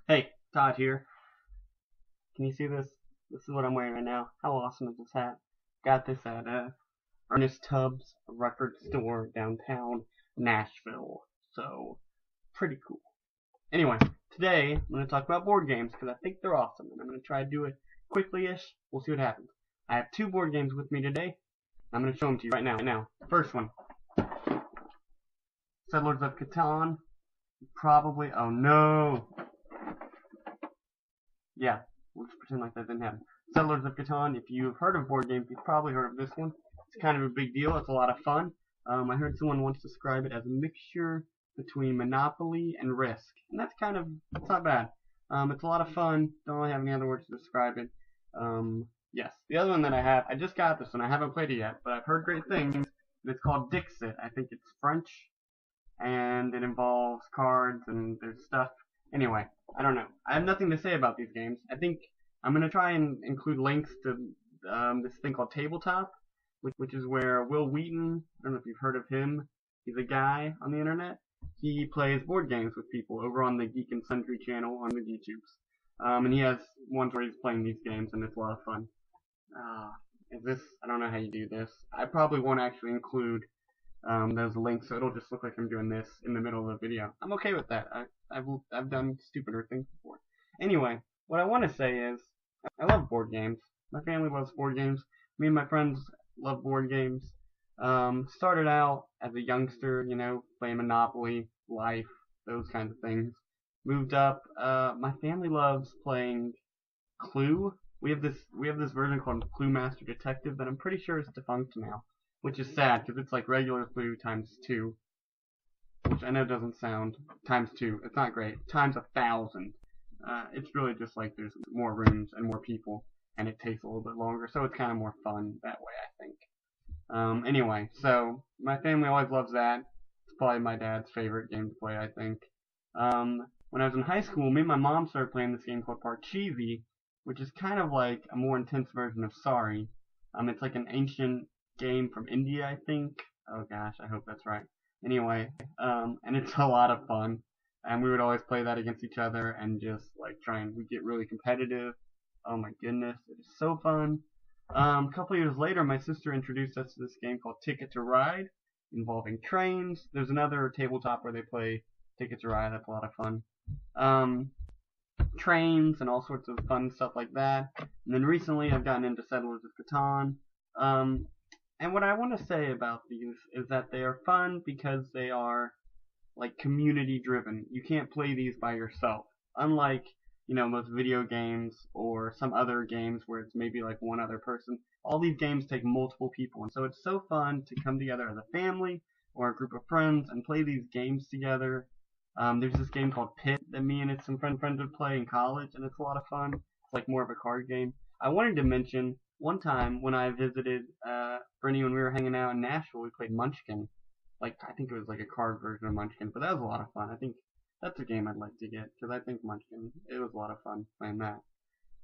Hey, Todd here. Can you see this? This is what I'm wearing right now. How awesome is this hat? Got this at Ernest Tubbs record store downtown Nashville. So, pretty cool. Anyway, today I'm going to talk about board games because I think they're awesome and I'm going to try to do it quickly-ish. We'll see what happens. I have two board games with me today. I'm going to show them to you right now. First one, Settlers of Catan. Probably, oh no. Yeah, we'll just pretend like that didn't happen. Settlers of Catan, if you've heard of board games, you've probably heard of this one. It's kind of a big deal. It's a lot of fun. I heard someone once describe it as a mixture between Monopoly and Risk. And that's kind of, it's not bad. It's a lot of fun. Don't really have any other words to describe it. Yes. The other one that I have, I just got this one. I haven't played it yet, but I've heard great things. It's called Dixit. I think it's French. And it involves cards and there's stuff. Anyway, I don't know. I have nothing to say about these games. I think I'm going to try and include links to this thing called Tabletop, which is where Will Wheaton, I don't know if you've heard of him, he's a guy on the internet. He plays board games with people over on the Geek and Sundry channel on the YouTubes. And he has ones where he's playing these games, and it's a lot of fun. I don't know how you do this. I probably won't actually include those links, so it'll just look like I'm doing this in the middle of the video. I'm okay with that. I've done stupider things before. Anyway, what I want to say is, I love board games. My family loves board games. Me and my friends love board games. Started out as a youngster, playing Monopoly, Life, those kinds of things. Moved up. My family loves playing Clue. We have this version called Clue Master Detective that I'm pretty sure is defunct now, which is sad because it's like regular Clue times 2, which I know doesn't sound times 2. It's not great. Times 1,000. It's really just like there's more rooms and more people, and it takes a little bit longer, so it's kind of more fun that way, I think. Anyway, so my family always loves that. It's probably my dad's favorite game to play, I think. When I was in high school, me and my mom started playing this game called Parcheesi, which is kind of like a more intense version of Sorry. It's like an ancient game from India, I think. Oh gosh, I hope that's right. Anyway, and it's a lot of fun. And we would always play that against each other and just like we get really competitive. Oh my goodness, it is so fun. A couple years later, my sister introduced us to this game called Ticket to Ride, involving trains. There's another tabletop where they play Ticket to Ride. That's a lot of fun. Trains and all sorts of fun stuff like that. And then recently, I've gotten into Settlers of Catan. And what I want to say about these is that they are fun because they are like community driven. You can't play these by yourself. Unlike, most video games or some other games where it's maybe like one other person. All these games take multiple people, and so it's so fun to come together as a family or a group of friends and play these games together. There's this game called Pit that me and some friends would play in college, and it's a lot of fun. It's like more of a card game. I wanted to mention one time when I visited Brittany when we were hanging out in Nashville, we played Munchkin. Like I think it was like a card version of Munchkin, but that was a lot of fun. I think that's a game I'd like to get because I think Munchkin, it was a lot of fun playing that.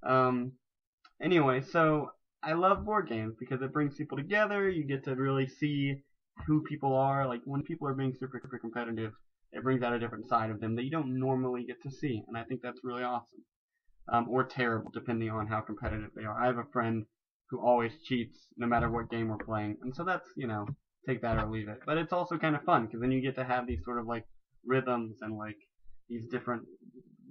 Um, anyway, so I love board games because it brings people together. You get to really see who people are. Like when people are being super competitive, it brings out a different side of them that you don't normally get to see, and I think that's really awesome. Or terrible, depending on how competitive they are. I have a friend who always cheats no matter what game we're playing, and so that's, take that or leave it. But it's also kind of fun because then you get to have these sort of like rhythms and like these different.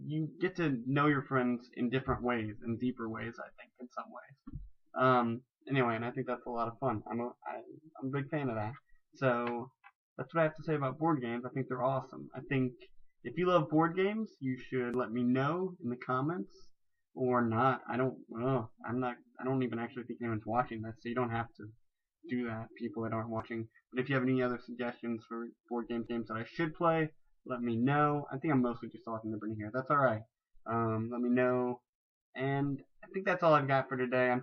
You get to know your friends in different ways, in deeper ways, I think, in some ways. Anyway, and I think that's a lot of fun. I'm a big fan of that. So that's what I have to say about board games. I think they're awesome. I think if you love board games, you should let me know in the comments or not. I don't even actually think anyone's watching this, so you don't have to do that, people that aren't watching. But if you have any other suggestions for board games that I should play, let me know. I think I'm mostly just talking to Brittany here. That's alright. Let me know. And I think that's all I've got for today. I'm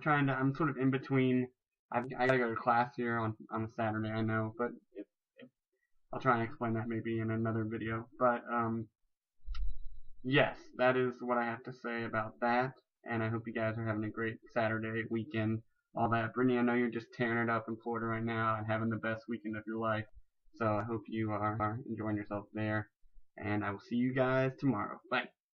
sort of in between. I gotta go to class here on a Saturday, I know, but I'll try and explain that maybe in another video. But, yes, that is what I have to say about that. And I hope you guys are having a great Saturday, weekend, all that. Brittany, I know you're just tearing it up in Florida right now and having the best weekend of your life. So I hope you are enjoying yourself there. And I will see you guys tomorrow. Bye.